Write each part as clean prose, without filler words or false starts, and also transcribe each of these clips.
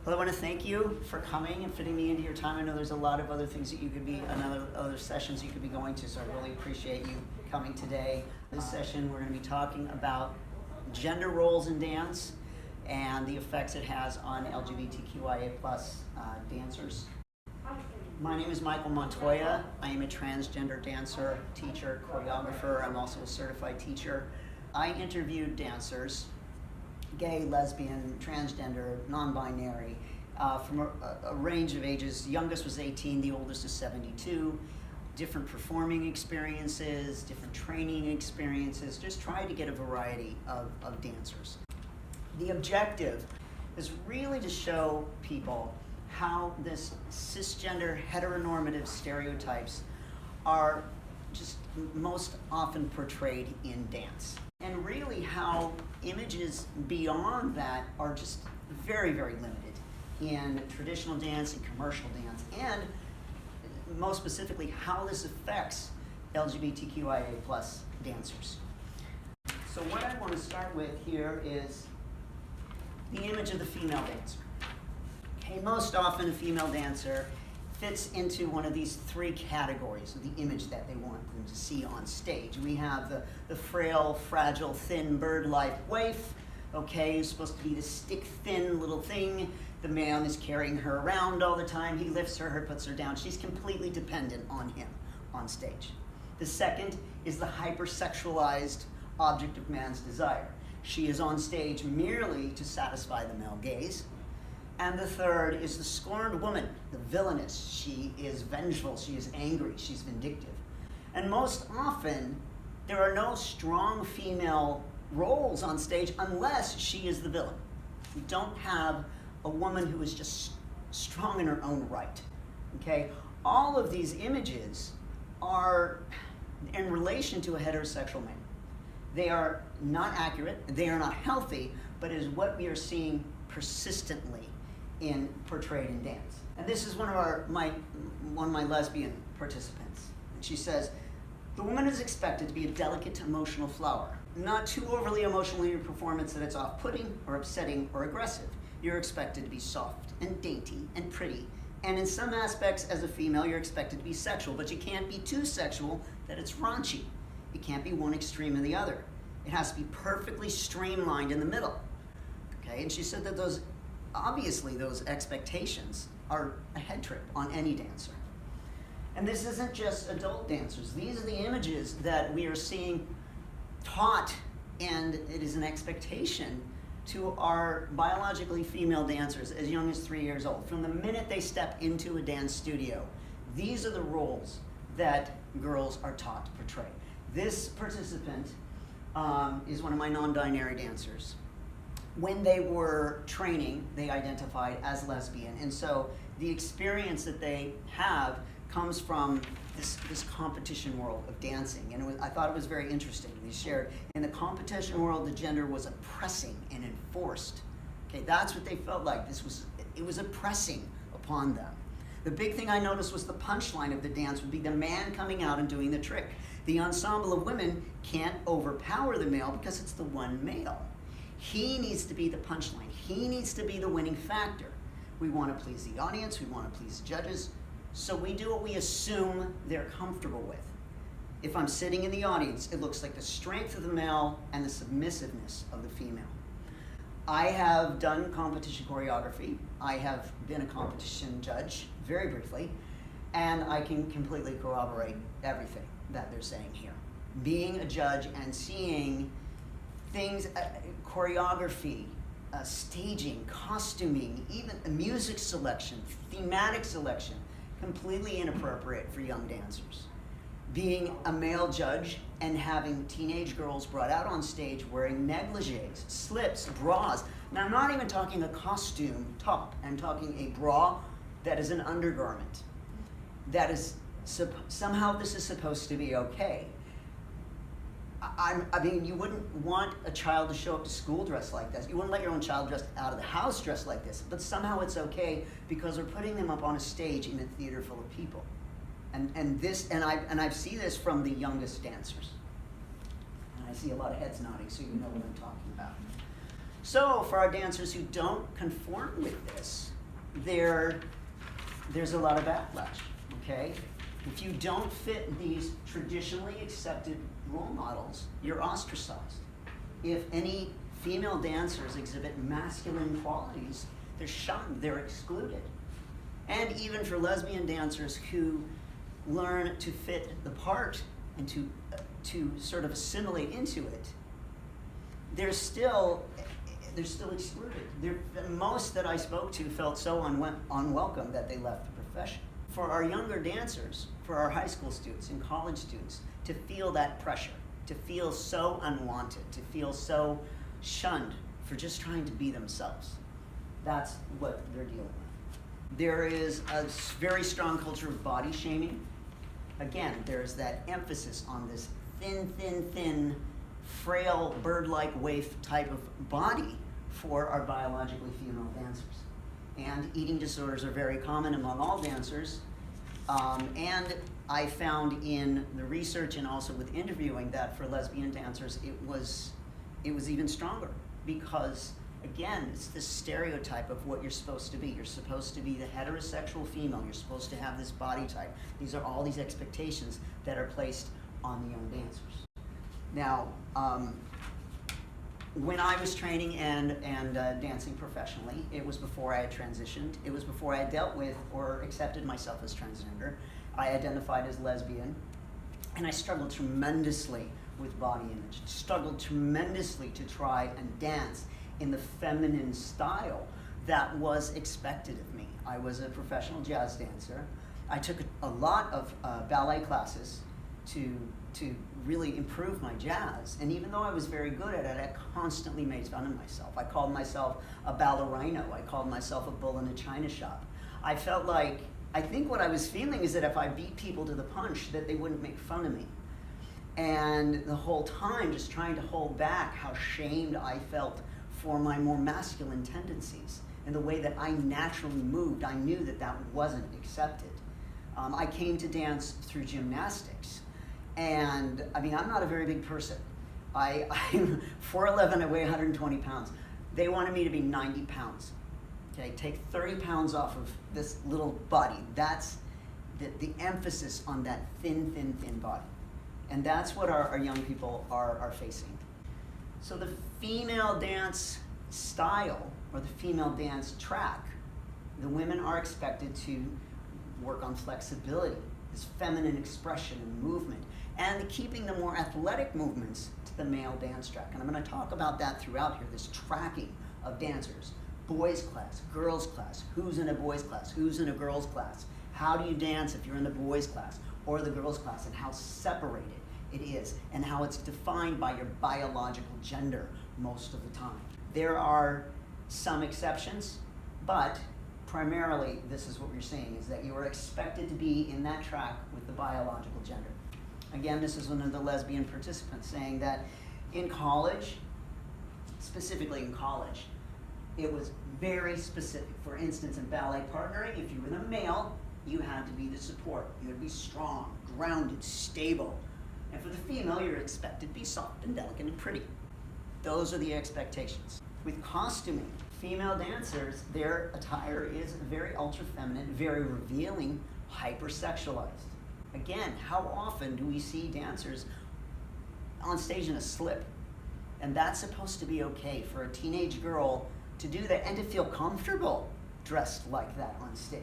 Well, I want to thank you for coming and fitting me into your time. I know there's a lot of other things that you could be, other sessions you could be going to, so I really appreciate you coming today. This session, we're going to be talking about gender roles in dance and the effects it has on LGBTQIA+ dancers. My name is Michael Montoya. I am a transgender dancer, teacher, choreographer. I'm also a certified teacher. I interviewed dancers, gay, lesbian, transgender, non-binary, from a range of ages. The youngest was 18, the oldest is 72. Different performing experiences, different training experiences, just trying to get a variety of dancers. The objective is really to show people how this cisgender heteronormative stereotypes are just most often portrayed in dance. And really how images beyond that are just very, very limited in traditional dance and commercial dance, and most specifically how this affects LGBTQIA+ dancers. So what I want to start with here is the image of the female dancer. Okay, most often a female dancer fits into one of these three categories of the image that they want them to see on stage. We have the frail, fragile, thin, bird-like waif, okay, who's supposed to be the stick-thin little thing. The man is carrying her around all the time. He lifts her, puts her down. She's completely dependent on him on stage. The second is the hypersexualized object of man's desire. She is on stage merely to satisfy the male gaze. And the third is the scorned woman, the villainess. She is vengeful, she is angry, she's vindictive. And most often, there are no strong female roles on stage unless she is the villain. We don't have a woman who is just strong in her own right, okay? All of these images are in relation to a heterosexual man. They are not accurate, they are not healthy, but it is what we are seeing persistently portrayed in dance. And this is one of my lesbian participants. And she says, the woman is expected to be a delicate emotional flower, not too overly emotional in your performance that it's off-putting or upsetting or aggressive. You're expected to be soft and dainty and pretty. And in some aspects, as a female, you're expected to be sexual, but you can't be too sexual that it's raunchy. It can't be one extreme or the other. It has to be perfectly streamlined in the middle. Okay, and she said that obviously those expectations are a head trip on any dancer. And this isn't just adult dancers. These are the images that we are seeing taught, and it is an expectation to our biologically female dancers as young as 3 years old. From the minute they step into a dance studio, these are the roles that girls are taught to portray. This participant is one of my non-binary dancers. When they were training, they identified as lesbian, and so the experience that they have comes from this competition world of dancing, and I thought it was very interesting. They shared, in the competition world, the gender was oppressing and enforced. Okay, that's what they felt like. It was oppressing upon them. The big thing I noticed was the punchline of the dance would be the man coming out and doing the trick. The ensemble of women can't overpower the male because it's the one male. He needs to be the punchline. He needs to be the winning factor. We want to please the audience. We want to please the judges. So we do what we assume they're comfortable with. If I'm sitting in the audience, it looks like the strength of the male and the submissiveness of the female. I have done competition choreography. I have been a competition judge, very briefly, and I can completely corroborate everything that they're saying here. Being a judge and seeing things, choreography, staging, costuming, even music selection, thematic selection, completely inappropriate for young dancers. Being a male judge and having teenage girls brought out on stage wearing negligees, slips, bras. Now, I'm not even talking a costume top. I'm talking a bra that is an undergarment. That is, somehow this is supposed to be okay. I mean, you wouldn't want a child to show up to school dressed like this. You wouldn't let your own child dressed out of the house dressed like this. But somehow it's okay because we're putting them up on a stage in a theater full of people. And I see this from the youngest dancers. And I see a lot of heads nodding, so you know what I'm talking about. So for our dancers who don't conform with this, there's a lot of backlash, okay? If you don't fit these traditionally accepted role models, you're ostracized. If any female dancers exhibit masculine qualities, they're shunned, they're excluded. And even for lesbian dancers who learn to fit the part and to sort of assimilate into it, they're still excluded. Most that I spoke to felt so unwelcome that they left the profession. For our younger dancers, for our high school students and college students, to feel that pressure, to feel so unwanted, to feel so shunned for just trying to be themselves, that's what they're dealing with. There is a very strong culture of body shaming. Again, there's that emphasis on this thin, frail, bird-like waif type of body for our biologically female dancers. And eating disorders are very common among all dancers. And I found in the research and also with interviewing that for lesbian dancers, it was even stronger because, again, it's this stereotype of what you're supposed to be. You're supposed to be the heterosexual female. You're supposed to have this body type. These are all these expectations that are placed on the young dancers. Now, when I was training and dancing professionally, it was before I had transitioned. It was before I had dealt with or accepted myself as transgender. I identified as lesbian, and I struggled tremendously with body image. Struggled tremendously to try and dance in the feminine style that was expected of me. I was a professional jazz dancer. I took a lot of ballet classes to really improve my jazz. And even though I was very good at it, I constantly made fun of myself. I called myself a ballerino. I called myself a bull in a china shop. I felt like, I think what I was feeling is that if I beat people to the punch, that they wouldn't make fun of me. And the whole time just trying to hold back how shamed I felt for my more masculine tendencies and the way that I naturally moved. I knew that that wasn't accepted. I came to dance through gymnastics. And I mean, I'm not a very big person. I'm 4'11", I weigh 120 pounds. They wanted me to be 90 pounds. Okay, take 30 pounds off of this little body. That's the emphasis on that thin body. And that's what our young people are facing. So the female dance style, or the female dance track, the women are expected to work on flexibility, this feminine expression and movement, and keeping the more athletic movements to the male dance track. And I'm going to talk about that throughout here, this tracking of dancers. Boys class, girls class, who's in a boys class, who's in a girls class, how do you dance if you're in the boys class or the girls class, and how separated it is, and how it's defined by your biological gender most of the time. There are some exceptions, but primarily this is what we're saying, is that you are expected to be in that track with the biological gender. Again, this is one of the lesbian participants saying that in college, specifically in college, it was very specific. For instance, in ballet partnering, if you were the male, you had to be the support. You had to be strong, grounded, stable. And for the female, you're expected to be soft and delicate and pretty. Those are the expectations. With costuming, female dancers, their attire is very ultra-feminine, very revealing, hypersexualized. Again, how often do we see dancers on stage in a slip? And that's supposed to be okay for a teenage girl to do that and to feel comfortable dressed like that on stage.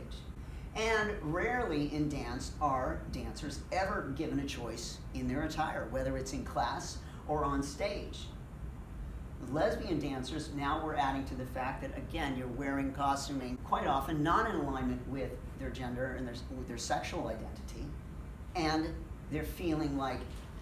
And rarely in dance are dancers ever given a choice in their attire, whether it's in class or on stage. Lesbian dancers, now we're adding to the fact that, again, you're wearing costuming quite often not in alignment with their gender and with their sexual identity, and they're feeling like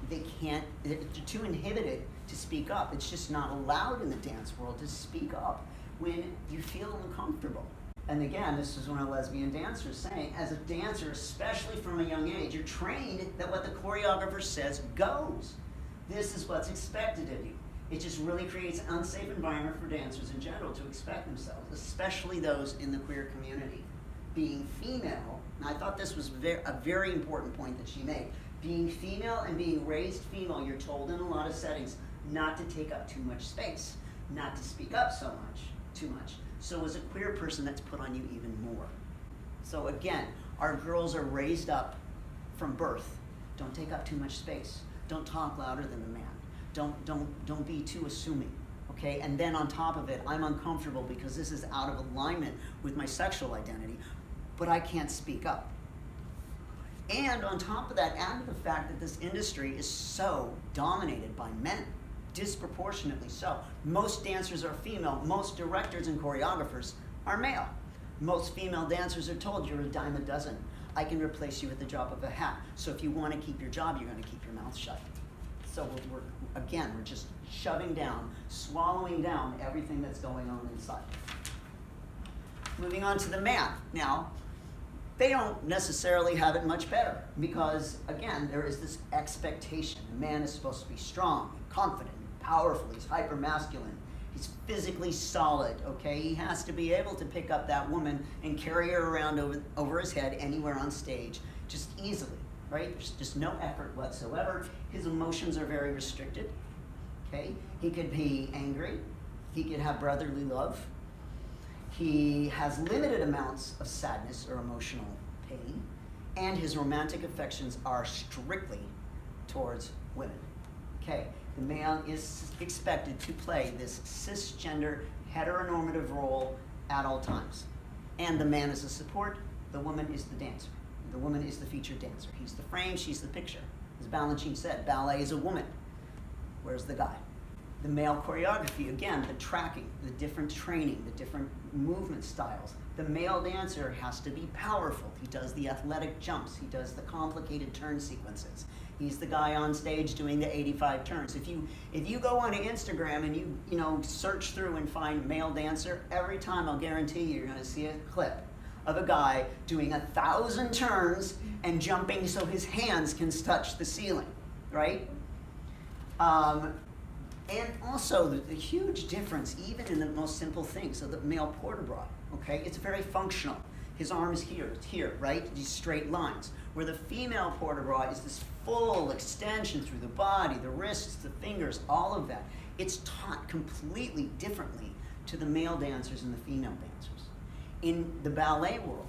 they're too inhibited to speak up. It's just not allowed in the dance world to speak up when you feel uncomfortable. And again, this is one of the lesbian dancers saying, as a dancer, especially from a young age, you're trained that what the choreographer says goes. This is what's expected of you. It just really creates an unsafe environment for dancers in general to expect themselves, especially those in the queer community. Being female, and I thought this was a very important point that she made, being female and being raised female, you're told in a lot of settings not to take up too much space, not to speak up too much, So as a queer person, that's put on you even more. So again, our girls are raised up from birth. Don't take up too much space. Don't talk louder than the man. Don't be too assuming. Okay, and then on top of it, I'm uncomfortable because this is out of alignment with my sexual identity, but I can't speak up. And on top of that, add the fact that this industry is so dominated by men, disproportionately so. Most dancers are female, most directors and choreographers are male. Most female dancers are told you're a dime a dozen. I can replace you at the drop of a hat. So if you want to keep your job, you're going to keep your mouth shut. So we're just shoving down, swallowing down everything that's going on inside. Moving on to the man. Now, they don't necessarily have it much better because, again, there is this expectation. A man is supposed to be strong, confident, powerful. He's hyper-masculine. He's physically solid, okay? He has to be able to pick up that woman and carry her around over his head anywhere on stage just easily, right? There's just no effort whatsoever. His emotions are very restricted, okay? He could be angry. He could have brotherly love. He has limited amounts of sadness or emotional pain, and his romantic affections are strictly towards women. Okay, the man is expected to play this cisgender heteronormative role at all times. And the man is the support, the woman is the dancer. The woman is the featured dancer. He's the frame, she's the picture. As Balanchine said, ballet is a woman. Where's the guy? The male choreography, again, the tracking, the different training, the different movement styles. The male dancer has to be powerful. He does the athletic jumps. He does the complicated turn sequences. He's the guy on stage doing the 85 turns. If you go on Instagram and you search through and find male dancer, every time I'll guarantee you're going to see a clip of a guy doing 1,000 turns and jumping so his hands can touch the ceiling, right? And also, the huge difference, even in the most simple things. So the male port bra, okay, it's very functional. His arm is here, right? These straight lines. Where the female port bra is this full extension through the body, the wrists, the fingers, all of that. It's taught completely differently to the male dancers and the female dancers. In the ballet world,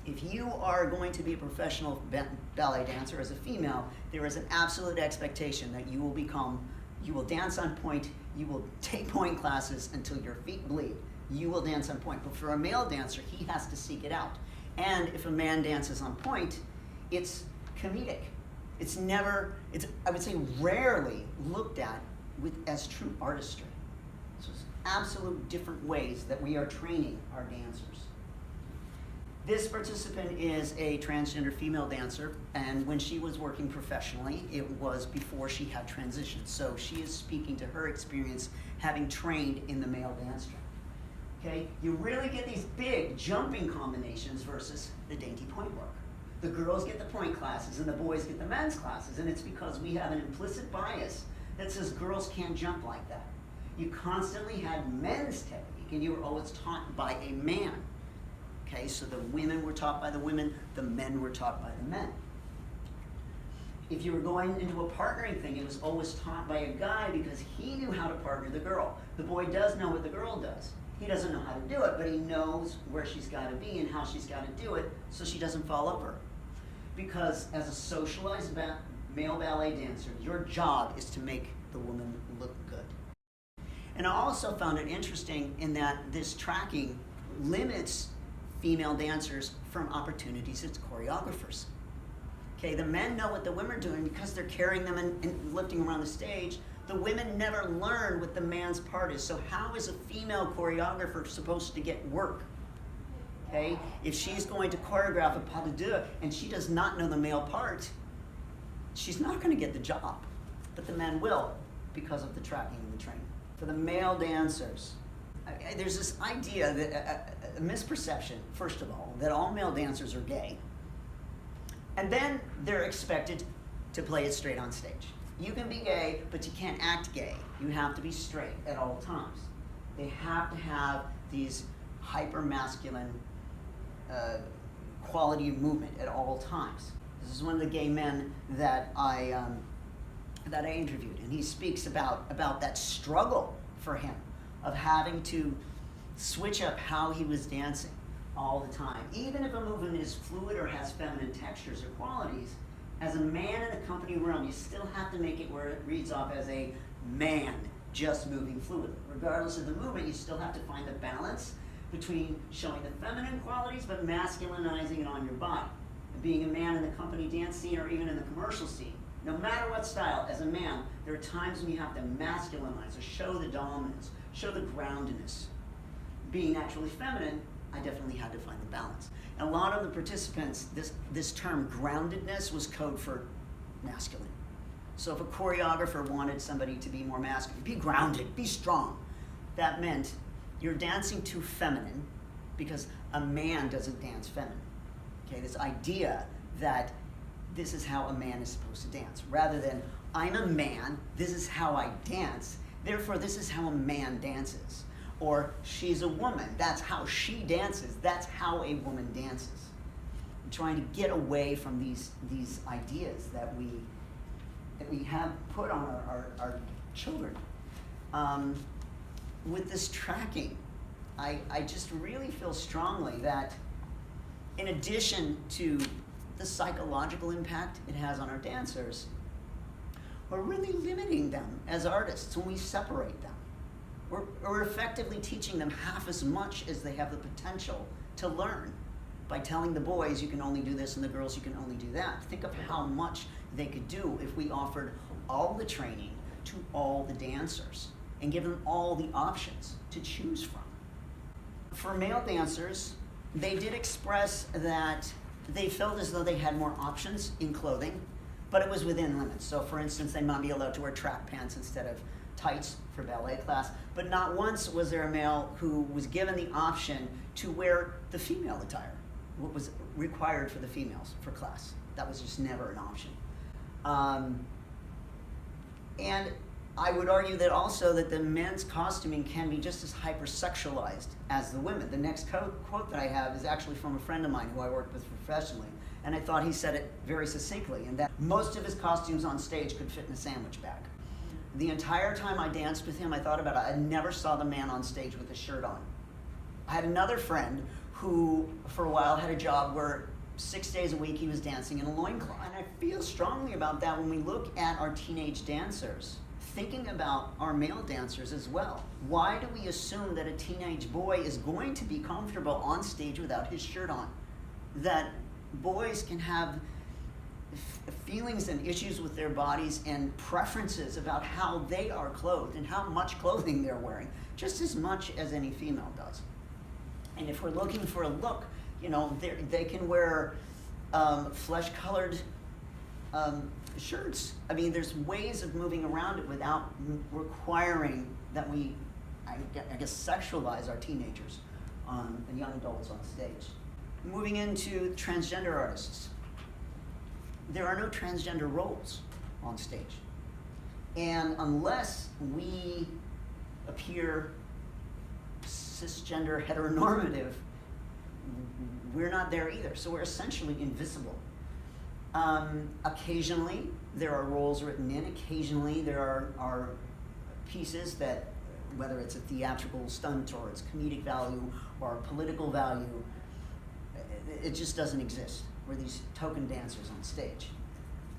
if you are going to be a professional ballet dancer as a female, there is an absolute expectation that you will dance on point, you will take point classes until your feet bleed. You will dance on point. But for a male dancer, he has to seek it out. And if a man dances on point, it's comedic. I would say rarely looked at as true artistry. So it's absolute different ways that we are training our dancers. This participant is a transgender female dancer, and when she was working professionally, it was before she had transitioned. So she is speaking to her experience having trained in the male dance track. Okay, you really get these big jumping combinations versus the dainty point work. The girls get the point classes and the boys get the men's classes, and it's because we have an implicit bias that says girls can't jump like that. You constantly had men's technique, and you were always taught by a man. Okay, so the women were taught by the women, the men were taught by the men. If you were going into a partnering thing, it was always taught by a guy because he knew how to partner the girl. The boy does know what the girl does. He doesn't know how to do it, but he knows where she's got to be and how she's got to do it so she doesn't fall over. Because as a socialized male ballet dancer, your job is to make the woman look good. And I also found it interesting in that this tracking limits female dancers from opportunities as choreographers. Okay, the men know what the women are doing because they're carrying them and lifting around the stage. The women never learn what the man's part is. So how is a female choreographer supposed to get work? Okay, if she's going to choreograph a pas de deux and she does not know the male part, she's not going to get the job. But the men will because of the tracking and the training. For the male dancers, there's this idea that a misperception, first of all, that all male dancers are gay. And then they're expected to play it straight on stage. You can be gay, but you can't act gay. You have to be straight at all times. They have to have these hyper-masculine quality of movement at all times. This is one of the gay men that I interviewed, and he speaks about that struggle for him of having to switch up how he was dancing all the time. Even if a movement is fluid or has feminine textures or qualities, as a man in a company realm, you still have to make it where it reads off as a man just moving fluidly. Regardless of the movement, you still have to find the balance between showing the feminine qualities but masculinizing it on your body. Being a man in the company dance scene or even in the commercial scene, no matter what style, as a man, there are times when you have to masculinize or show the dominance, show the groundedness. Being naturally feminine, I definitely had to find the balance. And a lot of the participants, this term groundedness was code for masculine. So if a choreographer wanted somebody to be more masculine, be grounded, be strong, that meant you're dancing too feminine because a man doesn't dance feminine. Okay, this idea that this is how a man is supposed to dance, rather than I'm a man, this is how I dance, therefore this is how a man dances. Or she's a woman, that's how she dances, that's how a woman dances. I'm trying to get away from these ideas that we have put on our children. With this tracking, I just really feel strongly that in addition to the psychological impact it has on our dancers, we're really limiting them as artists when we separate them. We're effectively teaching them half as much as they have the potential to learn by telling the boys you can only do this and the girls you can only do that. Think of how much they could do if we offered all the training to all the dancers and give them all the options to choose from. For male dancers, they did express that they felt as though they had more options in clothing, but it was within limits. So for instance, they might be allowed to wear track pants instead of tights for ballet class, but not once was there a male who was given the option to wear the female attire, what was required for the females for class. That was just never an option. And I would argue that also that the men's costuming can be just as hypersexualized as the women. The next quote that I have is actually from a friend of mine who I worked with professionally, and I thought he said it very succinctly, in that most of his costumes on stage could fit in a sandwich bag. The entire time I danced with him, I thought about it, I never saw the man on stage with a shirt on. I had another friend who, for a while, had a job where 6 days a week he was dancing in a loincloth. And I feel strongly about that when we look at our teenage dancers, thinking about our male dancers as well. Why do we assume that a teenage boy is going to be comfortable on stage without his shirt on? That boys can have feelings and issues with their bodies and preferences about how they are clothed and how much clothing they're wearing, just as much as any female does. And if we're looking for a look, you know, they can wear flesh-colored shirts. I mean, there's ways of moving around it without requiring that we, I guess, sexualize our teenagers and young adults on stage. Moving into transgender artists. There are no transgender roles on stage. And unless we appear cisgender heteronormative, we're not there either. So we're essentially invisible. Occasionally, there are roles written in. Occasionally, there are pieces that, whether it's a theatrical stunt or it's comedic value or political value, it just doesn't exist. We're these token dancers on stage.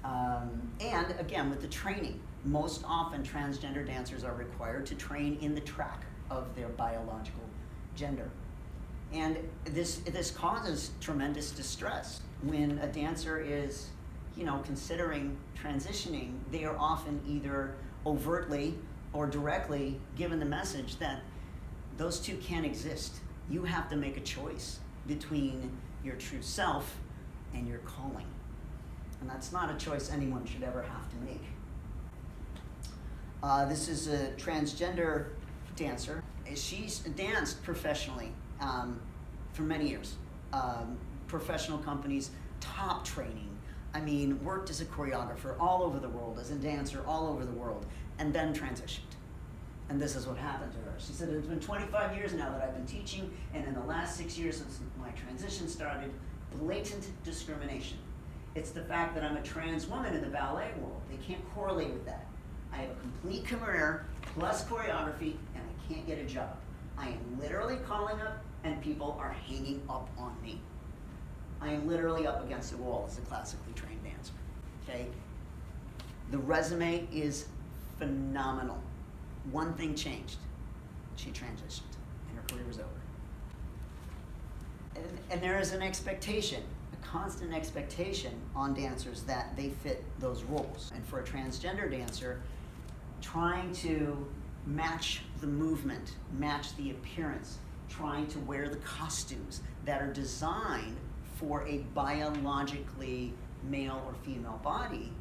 And again, with the training, most often transgender dancers are required to train in the track of their biological gender. And this causes tremendous distress. When a dancer is, you know, considering transitioning, they are often either overtly or directly given the message that those two can't exist. You have to make a choice between your true self and your calling. And that's not a choice anyone should ever have to make. This is a transgender dancer. She's danced professionally for many years. Professional companies, top training. I mean, worked as a choreographer all over the world, as a dancer all over the world, and then transitioned. And this is what happened to her. She said, it's been 25 years now that I've been teaching, and in the last 6 years since my transition started, blatant discrimination. It's the fact that I'm a trans woman in the ballet world. They can't correlate with that. I have a complete career, plus choreography, and I can't get a job. I am literally calling up and people are hanging up on me. I am literally up against the wall as a classically trained dancer, okay? The resume is phenomenal. One thing changed. She transitioned and her career was over. And there is an expectation, a constant expectation on dancers that they fit those roles. And for a transgender dancer, trying to match the movement, match the appearance, trying to wear the costumes that are designed for a biologically male or female body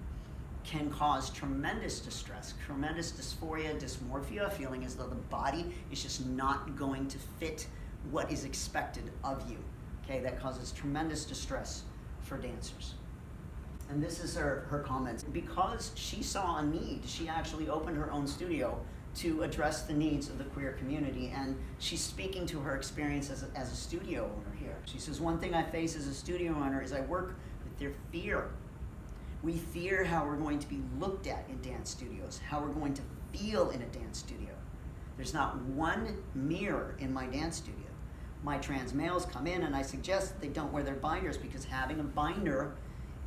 can cause tremendous distress, tremendous dysphoria, dysmorphia, feeling as though the body is just not going to fit what is expected of you. Okay, that causes tremendous distress for dancers. And this is her comments. Because she saw a need, she actually opened her own studio to address the needs of the queer community, and she's speaking to her experience as a studio owner here. She says, one thing I face as a studio owner is I work with their fear. We fear how we're going to be looked at in dance studios, how we're going to feel in a dance studio. There's not one mirror in my dance studio. My trans males come in and I suggest that they don't wear their binders because having a binder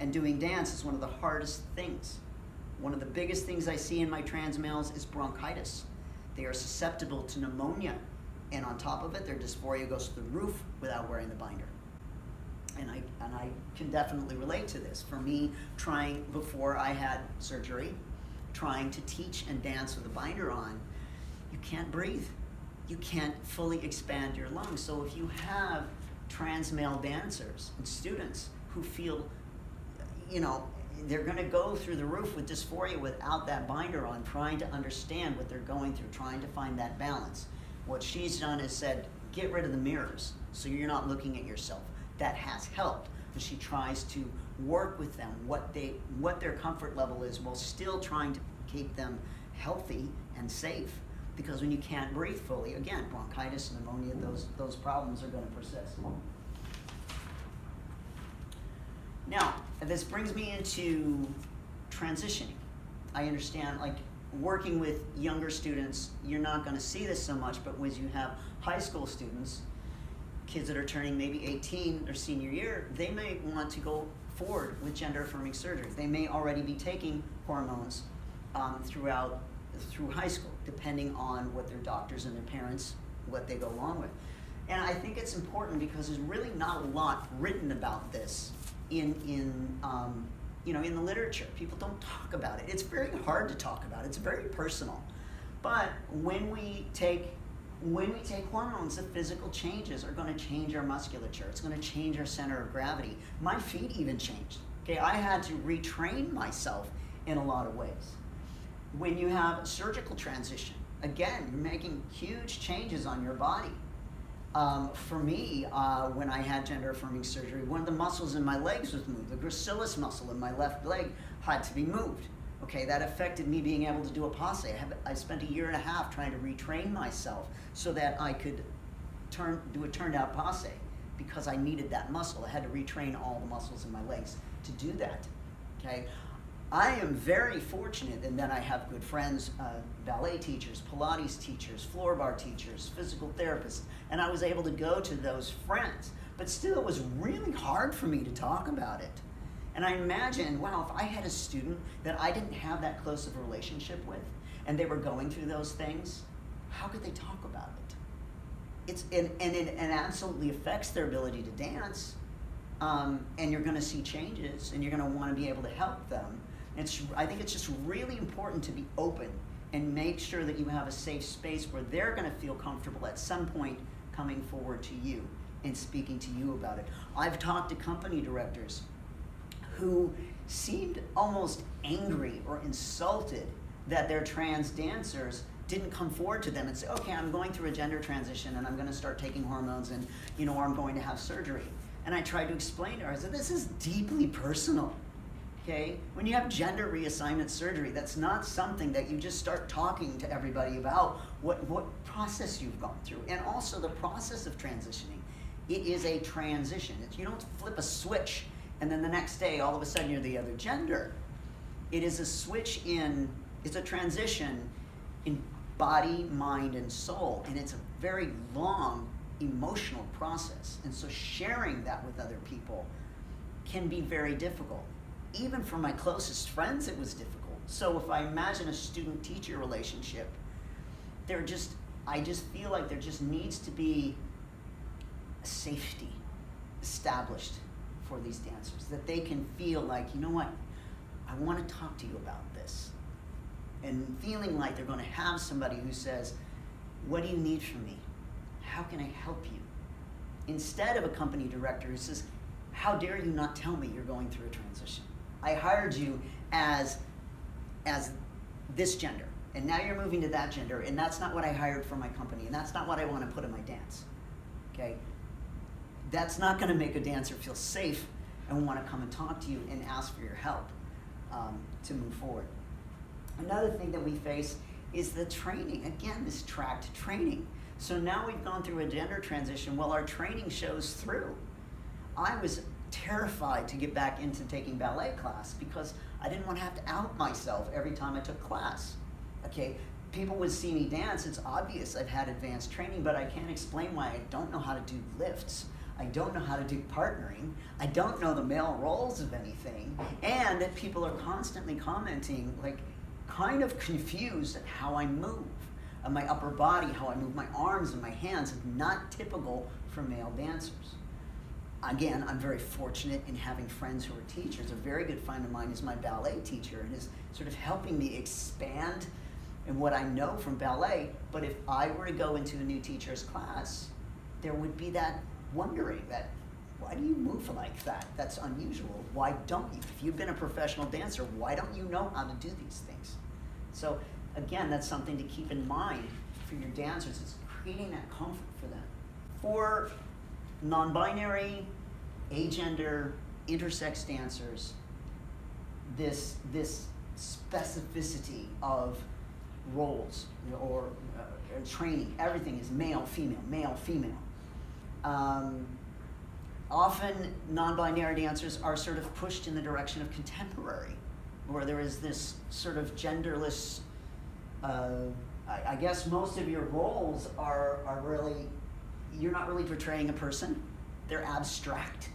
and doing dance is one of the hardest things. One of the biggest things I see in my trans males is bronchitis. They are susceptible to pneumonia, and on top of it, their dysphoria goes through the roof without wearing the binder. And I can definitely relate to this. For me, trying, before I had surgery, trying to teach and dance with a binder on, you can't breathe. You can't fully expand your lungs. So if you have trans male dancers and students who feel, they're gonna go through the roof with dysphoria without that binder on, trying to understand what they're going through, trying to find that balance. What she's done is said, get rid of the mirrors so you're not looking at yourself. That has helped, but she tries to work with them, what their comfort level is, while still trying to keep them healthy and safe. Because when you can't breathe fully, again, bronchitis, pneumonia, those problems are gonna persist. Now, this brings me into transitioning. I understand, like, working with younger students, you're not gonna see this so much, but when you have high school students, kids that are turning maybe 18 their senior year, they may want to go forward with gender-affirming surgery. They may already be taking hormones through high school, depending on what their doctors and their parents, what they go along with. And I think it's important because there's really not a lot written about this in the literature. People don't talk about it. It's very hard to talk about. It's very personal. But when we take hormones, the physical changes are going to change our musculature. It's going to change our center of gravity. My feet even changed. Okay, I had to retrain myself in a lot of ways. When you have surgical transition, again, you're making huge changes on your body. For me, when I had gender-affirming surgery, one of the muscles in my legs was moved. The gracilis muscle in my left leg had to be moved. Okay, that affected me being able to do a passe. I spent a year and a half trying to retrain myself so that I could do a turned-out passe because I needed that muscle. I had to retrain all the muscles in my legs to do that. Okay. I am very fortunate in that I have good friends, ballet teachers, Pilates teachers, floor bar teachers, physical therapists, and I was able to go to those friends. But still, it was really hard for me to talk about it. And I imagine, wow, if I had a student that I didn't have that close of a relationship with, and they were going through those things, how could they talk about it? It absolutely affects their ability to dance, and you're gonna see changes, and you're gonna wanna be able to help them. I think it's just really important to be open and make sure that you have a safe space where they're going to feel comfortable at some point coming forward to you and speaking to you about it. I've talked to company directors who seemed almost angry or insulted that their trans dancers didn't come forward to them and say, okay, I'm going through a gender transition and I'm going to start taking hormones and, or I'm going to have surgery. And I tried to explain to her, I said, this is deeply personal. Okay, when you have gender reassignment surgery, that's not something that you just start talking to everybody about what process you've gone through. And also the process of transitioning. It is a transition. You don't flip a switch and then the next day all of a sudden you're the other gender. It is a switch it's a transition in body, mind, and soul, and it's a very long emotional process. And so sharing that with other people can be very difficult. Even for my closest friends, it was difficult. So if I imagine a student-teacher relationship, I just feel like there just needs to be a safety established for these dancers, that they can feel like, you know what, I want to talk to you about this. And feeling like they're going to have somebody who says, what do you need from me? How can I help you? Instead of a company director who says, how dare you not tell me you're going through a transition? I hired you as this gender, and now you're moving to that gender, and that's not what I hired for my company, and that's not what I want to put in my dance, okay? That's not going to make a dancer feel safe and want to come and talk to you and ask for your help to move forward. Another thing that we face is the training. Again, this tracked training. So now we've gone through a gender transition. Well, our training shows through. I was terrified to get back into taking ballet class because I didn't want to have to out myself every time I took class. Okay, people would see me dance. It's obvious I've had advanced training, but I can't explain why I don't know how to do lifts. I don't know how to do partnering. I don't know the male roles of anything. And that people are constantly commenting, like, kind of confused at how I move. My upper body, how I move my arms and my hands, is not typical for male dancers. Again, I'm very fortunate in having friends who are teachers. A very good friend of mine is my ballet teacher and is sort of helping me expand in what I know from ballet. But if I were to go into a new teacher's class, there would be that wondering that, why do you move like that? That's unusual. Why don't you? If you've been a professional dancer, why don't you know how to do these things? So again, that's something to keep in mind for your dancers, is creating that comfort for them. For non-binary, agender, intersex dancers, this specificity of roles or training, everything is male, female, male, female. Often non-binary dancers are sort of pushed in the direction of contemporary, where there is this sort of genderless, I guess most of your roles are really, you're not really portraying a person, they're abstract.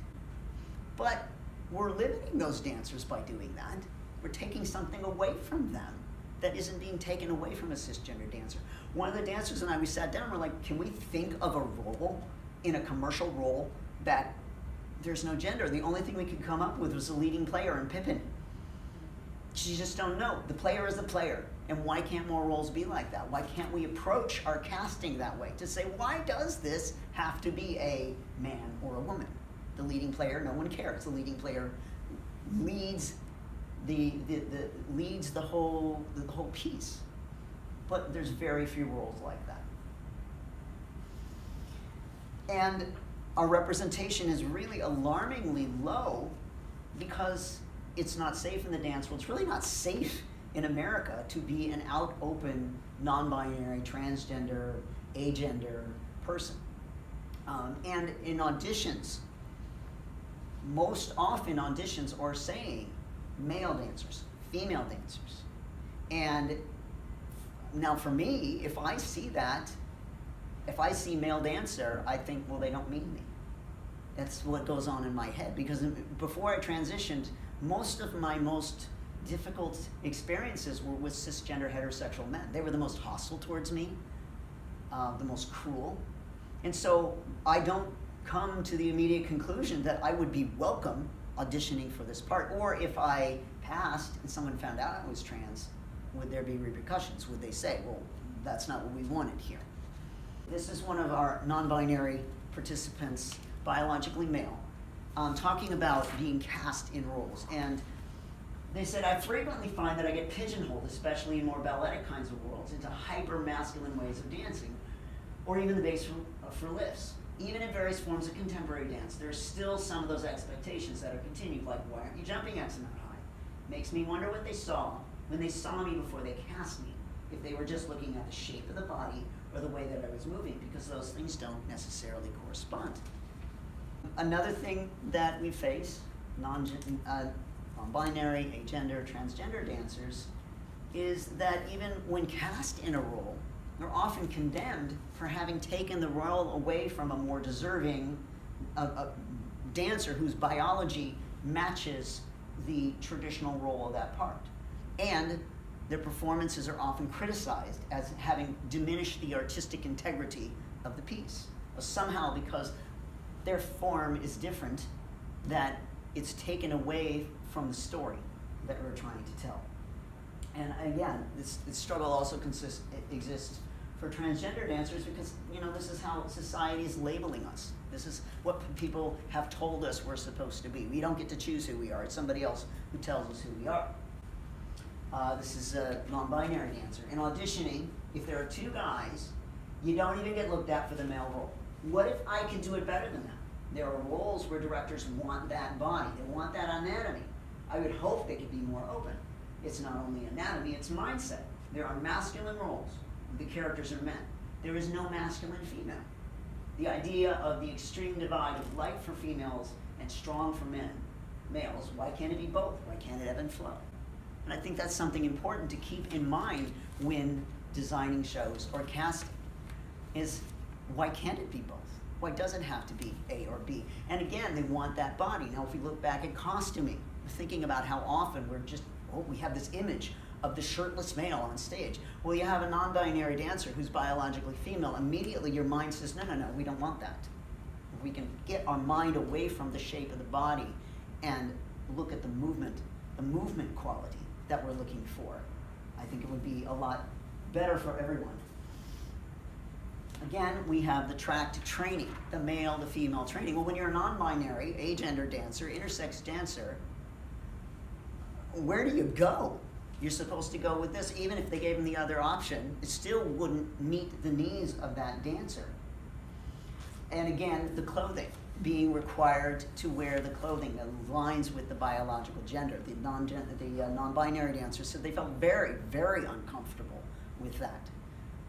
But we're limiting those dancers by doing that. We're taking something away from them that isn't being taken away from a cisgender dancer. One of the dancers and I, we sat down and we're like, can we think of a role in a commercial role that there's no gender? The only thing we could come up with was a leading player in Pippin. You just don't know. The player is the player. And why can't more roles be like that? Why can't we approach our casting that way? To say, why does this have to be a man or a woman? The leading player, no one cares. The leading player leads leads the whole piece. But there's very few roles like that. And our representation is really alarmingly low because it's not safe in the dance world. It's really not safe in America to be an out, open, non-binary, transgender, agender person. And in auditions, most often auditions are saying male dancers, female dancers. And now for me, if I see that, if I see male dancer, I think, well, they don't mean me. That's what goes on in my head. Because before I transitioned, most of my most difficult experiences were with cisgender heterosexual men. They were the most hostile towards me, the most cruel. And so I don't come to the immediate conclusion that I would be welcome auditioning for this part. Or if I passed and someone found out I was trans, would there be repercussions? Would they say, well, that's not what we wanted here? This is one of our non-binary participants, biologically male, talking about being cast in roles. And they said, I frequently find that I get pigeonholed, especially in more balletic kinds of worlds, into hyper-masculine ways of dancing, or even the base for lifts. Even in various forms of contemporary dance, there's still some of those expectations that are continued, like, why aren't you jumping X amount high? Makes me wonder what they saw when they saw me before they cast me, if they were just looking at the shape of the body or the way that I was moving, because those things don't necessarily correspond. Another thing that we face, non-binary, agender, transgender dancers, is that even when cast in a role, they're often condemned for having taken the role away from a more deserving dancer whose biology matches the traditional role of that part. And their performances are often criticized as having diminished the artistic integrity of the piece. Somehow, because their form is different, that it's taken away from the story that we're trying to tell. And again, this struggle also exists for transgender dancers because, this is how society is labeling us. This is what people have told us we're supposed to be. We don't get to choose who we are. It's somebody else who tells us who we are. This is a non-binary dancer. In auditioning, if there are two guys, you don't even get looked at for the male role. What if I can do it better than that? There are roles where directors want that body. They want that anatomy. I would hope they could be more open. It's not only anatomy, it's mindset. There are masculine roles. The characters are men. There is no masculine female. The idea of the extreme divide of light for females and strong for males, why can't it be both? Why can't it ebb and flow? And I think that's something important to keep in mind when designing shows or casting, is why can't it be both? Why does it have to be A or B? And again, they want that body. Now, if we look back at costuming, we're thinking about how often we have this image of the shirtless male on stage. Well, you have a non-binary dancer who's biologically female. Immediately, your mind says, no, we don't want that. We can get our mind away from the shape of the body and look at the movement quality that we're looking for. I think it would be a lot better for everyone. Again, we have the track to training, the male, the female training. Well, when you're a non-binary, agender dancer, intersex dancer, where do you go? You're supposed to go with this. Even if they gave them the other option, it still wouldn't meet the needs of that dancer. And again, the clothing, being required to wear the clothing that aligns with the biological gender. The non-binary dancers said they felt very, very uncomfortable with that,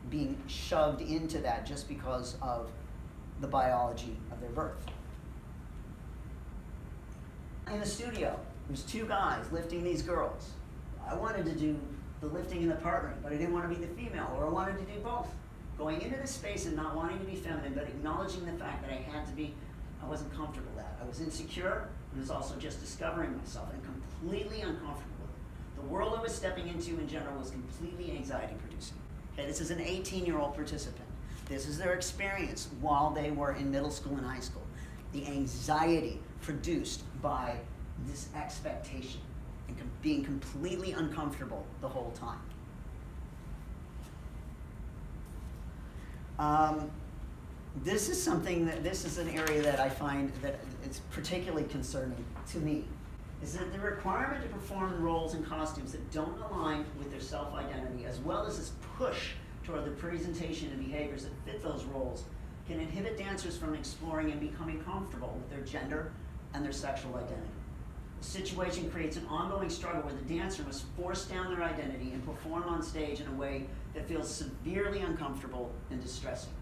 being shoved into that just because of the biology of their birth. In the studio, there's two guys lifting these girls. I wanted to do the lifting and the partnering, but I didn't want to be the female, or I wanted to do both. Going into this space and not wanting to be feminine, but acknowledging the fact that I wasn't comfortable with that. I was insecure, and was also just discovering myself and completely uncomfortable with it. The world I was stepping into in general was completely anxiety producing. Okay, this is an 18-year-old participant. This is their experience while they were in middle school and high school. The anxiety produced by this expectation and being completely uncomfortable the whole time. This is an area that I find that it's particularly concerning to me, is that the requirement to perform roles and costumes that don't align with their self-identity, as well as this push toward the presentation and behaviors that fit those roles, can inhibit dancers from exploring and becoming comfortable with their gender and their sexual identity. The situation creates an ongoing struggle where the dancer must force down their identity and perform on stage in a way that feels severely uncomfortable and distressing.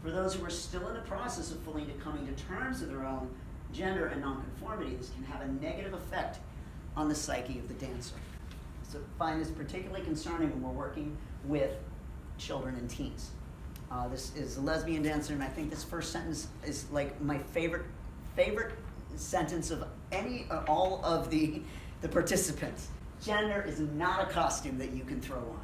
For those who are still in the process of fully coming to terms with their own gender and nonconformity, this can have a negative effect on the psyche of the dancer. So I find this particularly concerning when we're working with children and teens. This is a lesbian dancer, and I think this first sentence is like my favorite sentence of all of the participants. Gender is not a costume that you can throw on.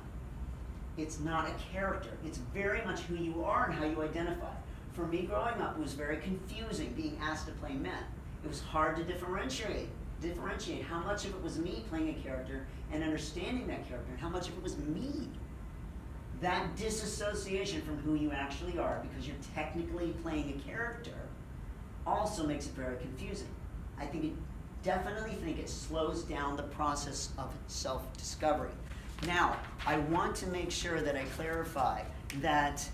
It's not a character. It's very much who you are and how you identify. For me growing up, it was very confusing being asked to play men. It was hard to differentiate how much of it was me playing a character and understanding that character, and how much of it was me. That disassociation from who you actually are, because you're technically playing a character, also makes it very confusing. I definitely think it slows down the process of self-discovery. Now, I want to make sure that I clarify that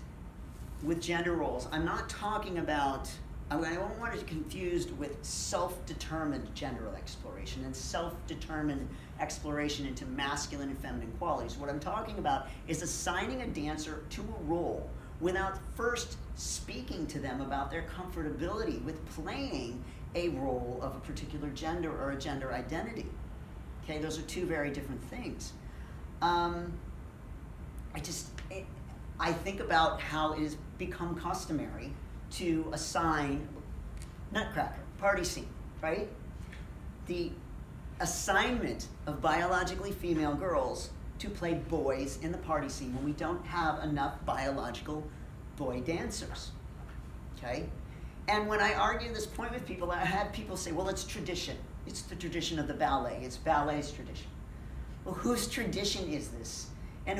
with gender roles, I'm not talking about, I don't want it confused with self-determined gender exploration and self-determined exploration into masculine and feminine qualities. What I'm talking about is assigning a dancer to a role without first speaking to them about their comfortability with playing a role of a particular gender or a gender identity. Okay, those are two very different things. I think about how it has become customary to assign Nutcracker, party scene, right? The assignment of biologically female girls to play boys in the party scene when we don't have enough biological boy dancers, okay? And when I argue this point with people, I have people say, well, it's tradition. It's the tradition of the ballet. It's ballet's tradition. Well, whose tradition is this? And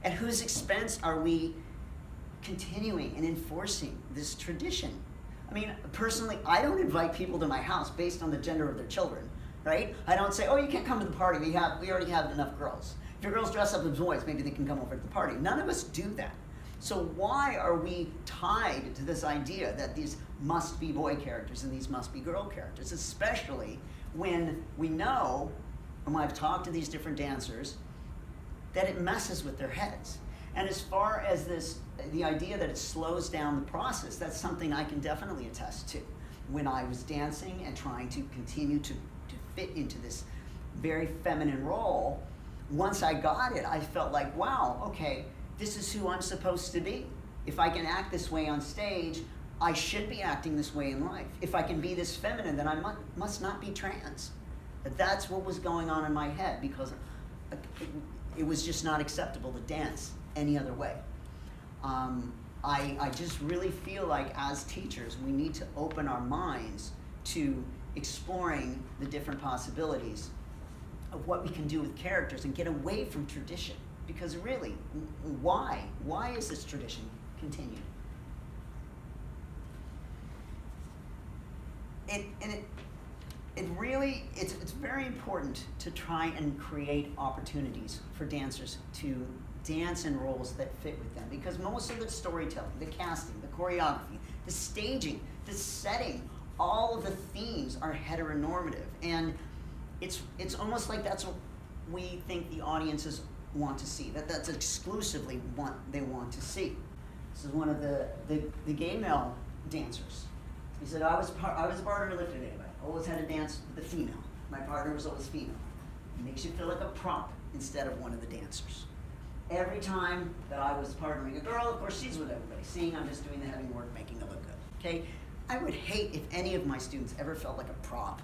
at whose expense are we continuing and enforcing this tradition? I mean, personally, I don't invite people to my house based on the gender of their children, right? I don't say, oh, you can't come to the party. We already have enough girls. If your girls dress up as boys, maybe they can come over to the party. None of us do that. So why are we tied to this idea that these must be boy characters and these must be girl characters, especially when we know, and when I've talked to these different dancers, that it messes with their heads. And as far as the idea that it slows down the process, that's something I can definitely attest to. When I was dancing and trying to continue to fit into this very feminine role, once I got it, I felt like, wow, okay, this is who I'm supposed to be. If I can act this way on stage, I should be acting this way in life. If I can be this feminine, then I must not be trans. That's what was going on in my head, because it was just not acceptable to dance any other way. I just really feel like as teachers, we need to open our minds to exploring the different possibilities of what we can do with characters and get away from tradition. Because really, why? Why is this tradition continued? It's very important to try and create opportunities for dancers to dance in roles that fit with them, because most of the storytelling, the casting, the choreography, the staging, the setting, all of the themes are heteronormative, and it's almost like that's what we think the audiences want to see, that's exclusively what they want to see. This is one of the gay male dancers. He said, I was a partner who lifted anybody. Always had to dance with a female. My partner was always female. It makes you feel like a prop instead of one of the dancers. Every time that I was partnering a girl, of course she's with everybody, seeing I'm just doing the heavy work, making it look good, okay? I would hate if any of my students ever felt like a prop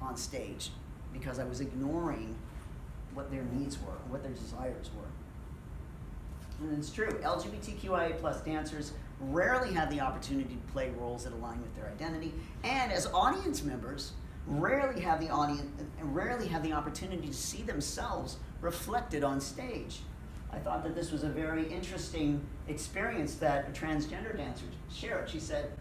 on stage because I was ignoring what their needs were, what their desires were. And it's true, LGBTQIA plus dancers rarely have the opportunity to play roles that align with their identity, and as audience members, rarely have the opportunity to see themselves reflected on stage. I thought that this was a very interesting experience that a transgender dancer shared. She said,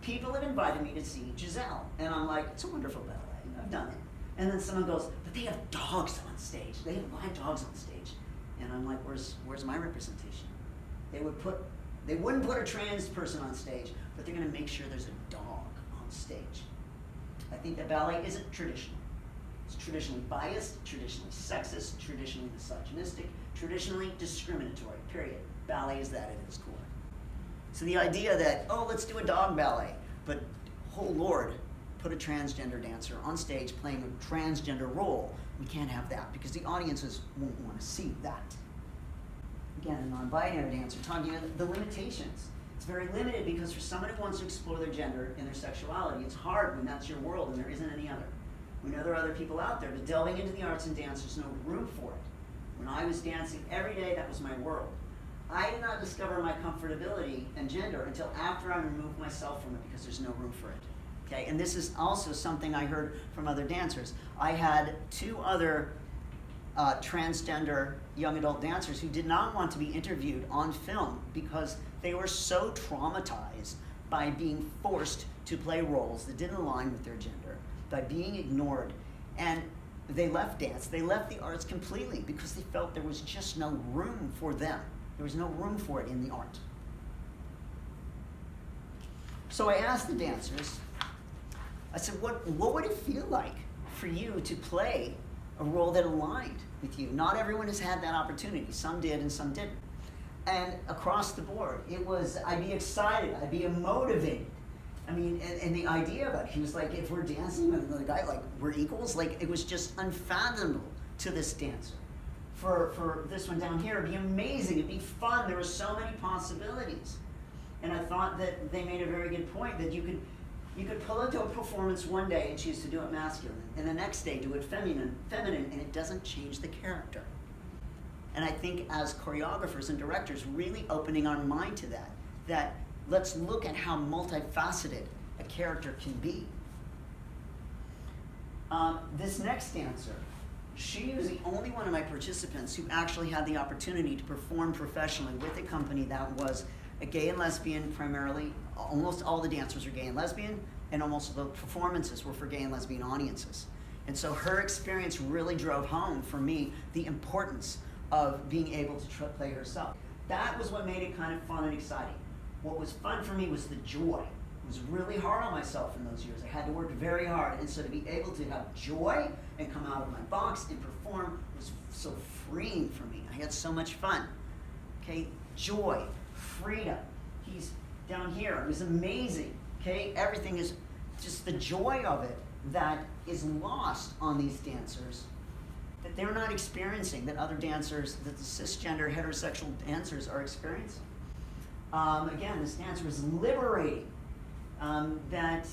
people have invited me to see Giselle, and I'm like, it's a wonderful ballet, I've done it. And then someone goes, but they have dogs on stage. They have live dogs on stage. And I'm like, where's my representation? They wouldn't put a trans person on stage, but they're gonna make sure there's a dog on stage. I think that ballet isn't traditional. It's traditionally biased, traditionally sexist, traditionally misogynistic, traditionally discriminatory, period. Ballet is that at its core. So the idea that, oh, let's do a dog ballet, but, oh Lord, put a transgender dancer on stage playing a transgender role, we can't have that because the audiences won't want to see that. Again, a non-binary dancer, talking about the limitations. It's very limited because for someone who wants to explore their gender and their sexuality, it's hard when that's your world and there isn't any other. We know there are other people out there, but delving into the arts and dance, there's no room for it. When I was dancing every day, that was my world. I did not discover my comfortability and gender until after I removed myself from it because there's no room for it. Okay, and this is also something I heard from other dancers. I had two other transgender young adult dancers who did not want to be interviewed on film because they were so traumatized by being forced to play roles that didn't align with their gender, by being ignored, and they left dance, they left the arts completely because they felt there was just no room for them. There was no room for it in the art. So I asked the dancers, I said, what would it feel like for you to play a role that aligned with you? Not everyone has had that opportunity. Some did and some didn't. And across the board, it was, I'd be excited, I'd be motivated. I mean, and the idea of it, he was like, if we're dancing with another guy, like, we're equals? Like, it was just unfathomable to this dancer for this one down here, it'd be amazing, it'd be fun, there were so many possibilities. And I thought that they made a very good point, that you could pull into a performance one day and choose to do it masculine, and the next day do it feminine, and it doesn't change the character. And I think as choreographers and directors, really opening our mind to that let's look at how multifaceted a character can be. This next dancer, she was the only one of my participants who actually had the opportunity to perform professionally with a company that was a gay and lesbian primarily. Almost all the dancers are gay and lesbian, and almost the performances were for gay and lesbian audiences. And so her experience really drove home for me the importance of being able to play herself. That was what made it kind of fun and exciting. What was fun for me was the joy. It was really hard on myself in those years. I had to work very hard, and so to be able to have joy and come out of my box and perform was so freeing for me. I had so much fun. Okay, joy, freedom. He's down here. It was amazing. Okay, everything is just the joy of it that is lost on these dancers, that they're not experiencing, that other dancers, that the cisgender heterosexual dancers are experiencing. Again, this dancer was liberating. That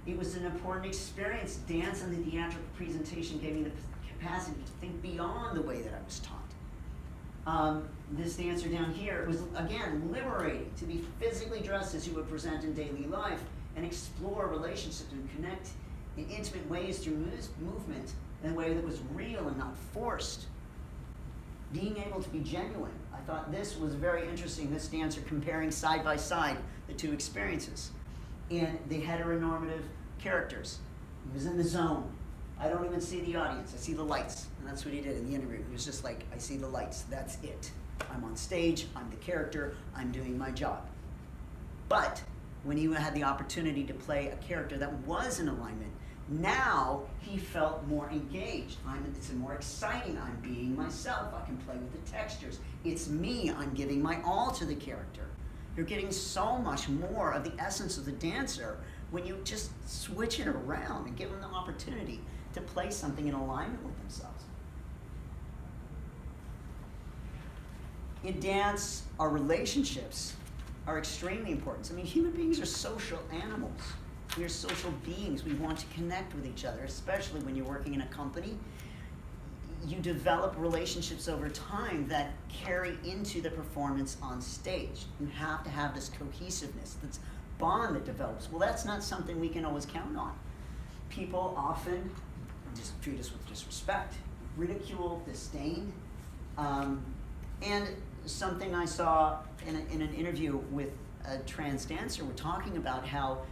it was an important experience. Dance and the theatrical presentation gave me the capacity to think beyond the way that I was taught. This dancer down here was, again, liberating to be physically dressed as you would present in daily life and explore relationships and connect in intimate ways through movement in a way that was real and not forced. Being able to be genuine. I thought this was very interesting, this dancer comparing side by side the two experiences. And the heteronormative characters. He was in the zone. I don't even see the audience. I see the lights. And that's what he did in the interview. He was just like, I see the lights. That's it. I'm on stage. I'm the character. I'm doing my job. But when he had the opportunity to play a character that was in alignment, now he felt more engaged. It's more exciting. I'm being myself. I can play with the textures. It's me. I'm giving my all to the character. You're getting so much more of the essence of the dancer when you just switch it around and give them the opportunity to play something in alignment with themselves. In dance, our relationships are extremely important. I mean, human beings are social animals. We are social beings. We want to connect with each other, especially when you're working in a company. You develop relationships over time that carry into the performance on stage. You have to have this cohesiveness, this bond that develops. Well, that's not something we can always count on. People often just treat us with disrespect, ridicule, disdain. And something I saw in an interview with a trans dancer, we're talking about how,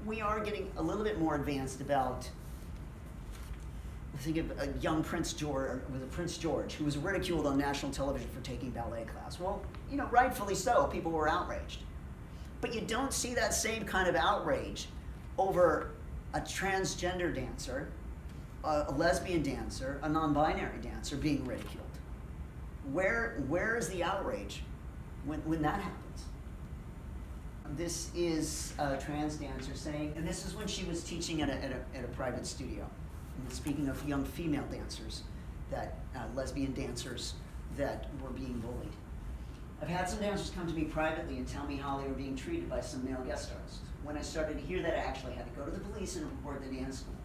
we are getting a little bit more advanced about. Think of a young Prince George, who was ridiculed on national television for taking ballet class. Well, rightfully so, people were outraged. But you don't see that same kind of outrage over a transgender dancer, a lesbian dancer, a non-binary dancer being ridiculed. Where is the outrage when that happens? This is a trans dancer saying, and this is when she was teaching at a private studio. And speaking of young female dancers, lesbian dancers that were being bullied. I've had some dancers come to me privately and tell me how they were being treated by some male guest artists. When I started to hear that, I actually had to go to the police and report the dance school.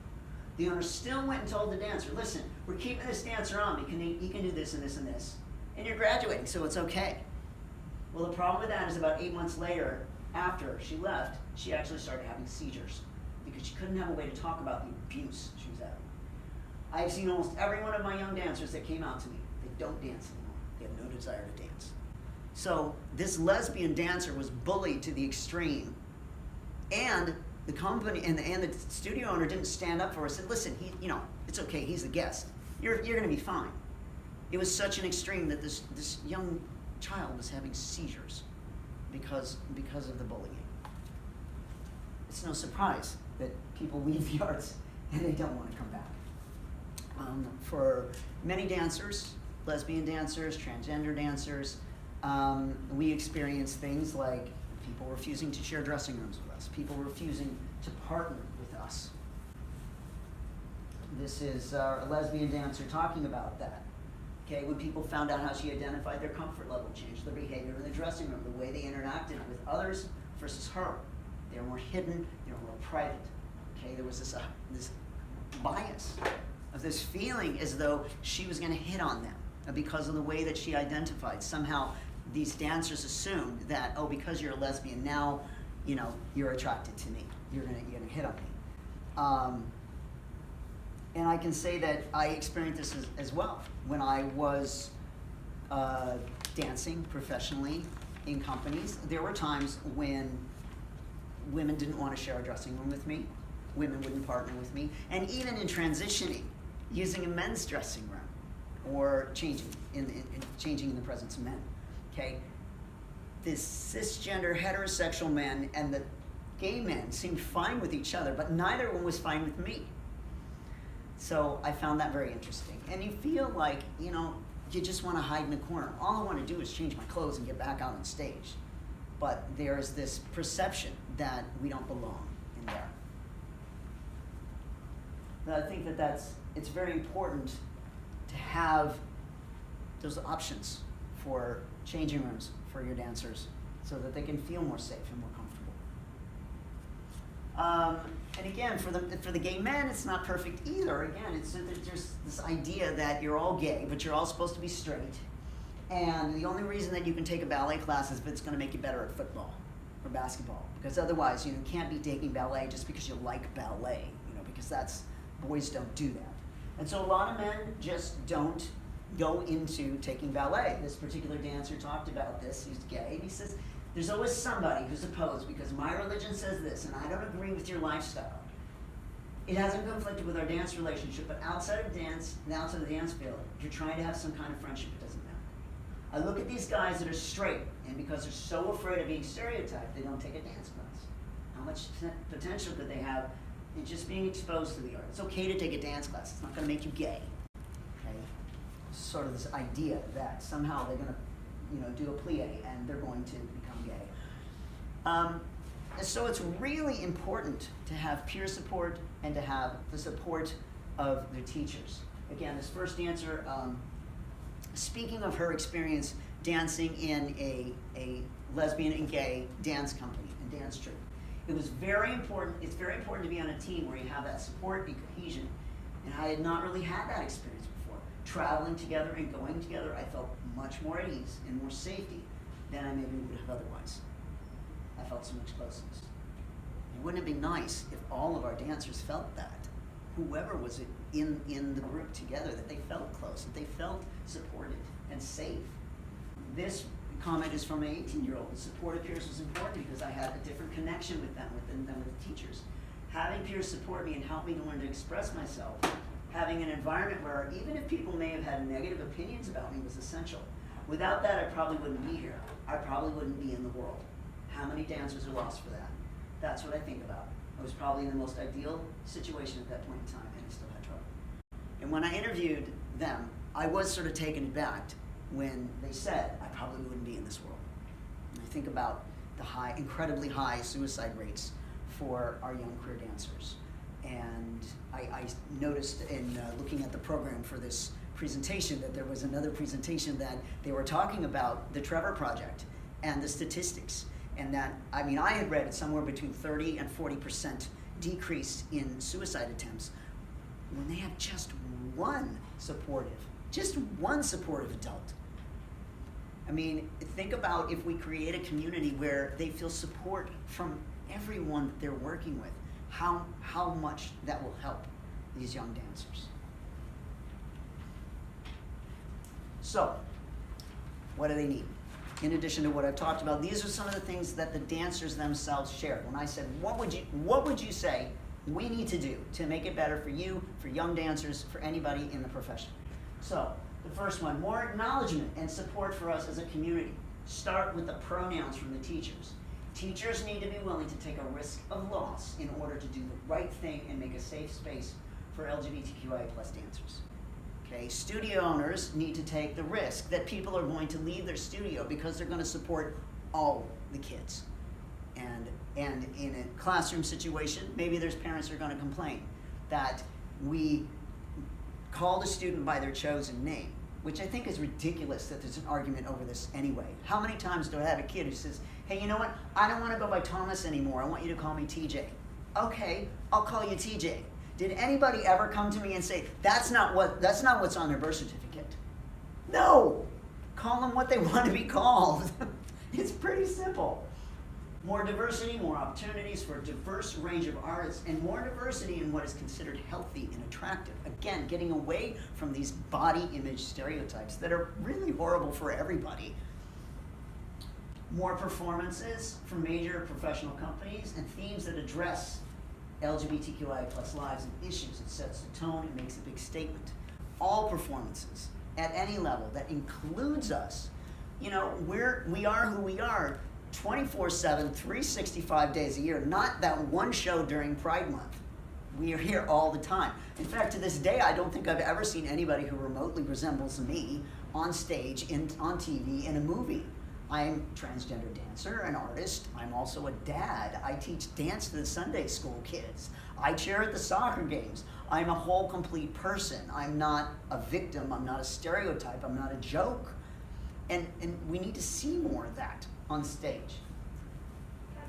The owner still went and told the dancer, listen, we're keeping this dancer on. He can do this and this and this. And you're graduating, so it's okay. Well, the problem with that is about 8 months later, after she left, she actually started having seizures because she couldn't have a way to talk about the abuse she was having. I've seen almost every one of my young dancers that came out to me. They don't dance anymore. They have no desire to dance. So this lesbian dancer was bullied to the extreme, and the company and the studio owner didn't stand up for her. Said, "Listen, it's okay. He's the guest. You're going to be fine." It was such an extreme that this young child was having seizures because of the bullying. It's no surprise that people leave the arts and they don't want to come back. For many dancers, lesbian dancers, transgender dancers, we experience things like people refusing to share dressing rooms with us, people refusing to partner with us. This is a lesbian dancer talking about that. Okay, when people found out how she identified their comfort level, changed their behavior in the dressing room, the way they interacted with others versus her. They were more hidden, they were more private. Okay, there was this bias of this feeling as though she was going to hit on them because of the way that she identified. Somehow these dancers assumed that, oh, because you're a lesbian, now, you know, you're attracted to me. You're gonna hit on me. And I can say that I experienced this as well when I was dancing professionally in companies. There were times when women didn't want to share a dressing room with me. Women wouldn't partner with me. And even in transitioning, using a men's dressing room or changing in the presence of men. Okay? The cisgender heterosexual men and the gay men seemed fine with each other, but neither one was fine with me. So I found that very interesting. And you feel like, you know, you just want to hide in the corner. All I want to do is change my clothes and get back out on stage. But there's this perception that we don't belong in there. But I think that it's very important to have those options for changing rooms for your dancers so that they can feel more safe and more comfortable. And again, for the gay men, it's not perfect either. Again, there's this idea that you're all gay, but you're all supposed to be straight. And the only reason that you can take a ballet class is if it's going to make you better at football or basketball. Because otherwise, you can't be taking ballet just because you like ballet, because boys don't do that. And so a lot of men just don't go into taking ballet. This particular dancer talked about this. He's gay. And he says, there's always somebody who's opposed because my religion says this and I don't agree with your lifestyle. It hasn't conflicted with our dance relationship, but outside of dance, and outside of the dance field, if you're trying to have some kind of friendship, it doesn't matter. I look at these guys that are straight, and because they're so afraid of being stereotyped, they don't take a dance class. How much potential could they have in just being exposed to the art? It's okay to take a dance class. It's not going to make you gay. Okay? Sort of this idea that somehow they're going to do a plie and they're going to become gay. So it's really important to have peer support and to have the support of their teachers. Again, this first dancer, speaking of her experience dancing in a lesbian and gay dance company and dance troupe, it was very important. It's very important to be on a team where you have that support and cohesion. And I had not really had that experience before. Traveling together and going together, I felt much more at ease and more safety than I maybe would have otherwise. I felt so much closeness. Wouldn't it be nice if all of our dancers felt that? Whoever was in the group together, that they felt close, that they felt supported and safe. This comment is from an 18-year-old. The support of peers was important because I had a different connection with them than with the teachers. Having peers support me and help me to learn to express myself, having an environment where even if people may have had negative opinions about me was essential. Without that, I probably wouldn't be here. I probably wouldn't be in the world. How many dancers are lost for that? That's what I think about. I was probably in the most ideal situation at that point in time, and I still had trouble. And when I interviewed them, I was sort of taken aback when they said, I probably wouldn't be in this world. And I think about the incredibly high suicide rates for our young queer dancers. And I noticed in looking at the program for this presentation that there was another presentation that they were talking about the Trevor Project and the statistics. And that, I had read somewhere between 30 and 40% decrease in suicide attempts when they have just one supportive adult. Think about if we create a community where they feel support from everyone that they're working with, how much that will help these young dancers. So, what do they need? In addition to what I've talked about, these are some of the things that the dancers themselves shared. When I said, what would you say we need to do to make it better for you, for young dancers, for anybody in the profession? So, the first one, more acknowledgement and support for us as a community. Start with the pronouns from the teachers. Teachers need to be willing to take a risk of loss in order to do the right thing and make a safe space for LGBTQIA+ dancers. Okay, studio owners need to take the risk that people are going to leave their studio because they're going to support all the kids. And in a classroom situation, maybe there's parents who are going to complain that we call the student by their chosen name which I think is ridiculous that there's an argument over this anyway. How many times do I have a kid who says, hey, you know what? I don't want to go by Thomas anymore. I want you to call me TJ. Okay, I'll call you TJ. Did anybody ever come to me and say, that's not what's on their birth certificate? No! Call them what they want to be called. It's pretty simple. More diversity, more opportunities for a diverse range of artists, and more diversity in what is considered healthy and attractive. Again, getting away from these body image stereotypes that are really horrible for everybody. More performances from major professional companies and themes that address LGBTQIA plus lives and issues. It sets the tone, it makes a big statement. All performances at any level that includes us. You know, we are who we are 24/7, 365 days a year, not that one show during Pride Month. We are here all the time. In fact, to this day, I don't think I've ever seen anybody who remotely resembles me on stage, on TV, in a movie. I'm a transgender dancer, an artist. I'm also a dad. I teach dance to the Sunday school kids. I cheer at the soccer games. I'm a whole, complete person. I'm not a victim. I'm not a stereotype. I'm not a joke. And we need to see more of that on stage.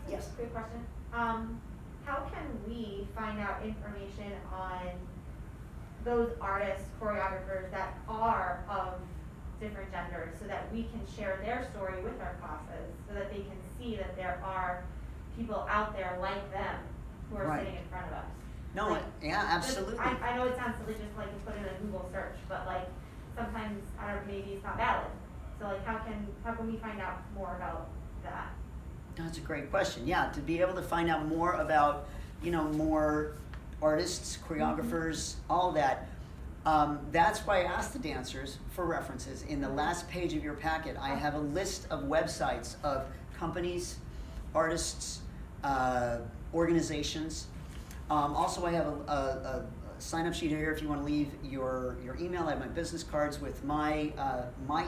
Yes? Good question. How can we find out information on those artists, choreographers that are of different genders so that we can share their story with our classes so that they can see that there are people out there like them who are sitting in front of us? No, like, yeah, absolutely. I know it sounds silly just like to put in a Google search, but like sometimes I don't know, maybe it's not valid. So like how can we find out more about that? That's a great question. Yeah, to be able to find out more about, you know, more artists, choreographers, all that. That's why I asked the dancers for references. In the last page of your packet, I have a list of websites of companies, artists, organizations. Also, I have a sign-up sheet here if you want to leave your email. I have my business cards with my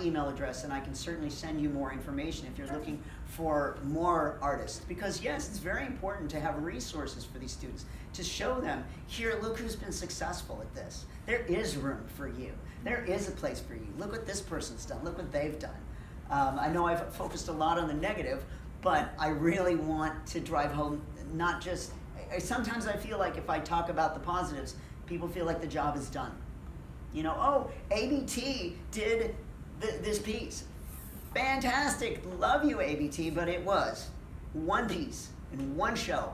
email address, and I can certainly send you more information if you're looking for more artists. Because yes, it's very important to have resources for these students, to show them, here, look who's been successful at this. There is room for you. There is a place for you. Look what this person's done. Look what they've done. I know I've focused a lot on the negative, but I really want to drive home, not just, sometimes I feel like if I talk about the positives, people feel like the job is done. You know, oh, ABT did this piece. Fantastic, love you, ABT, but it was one piece in one show,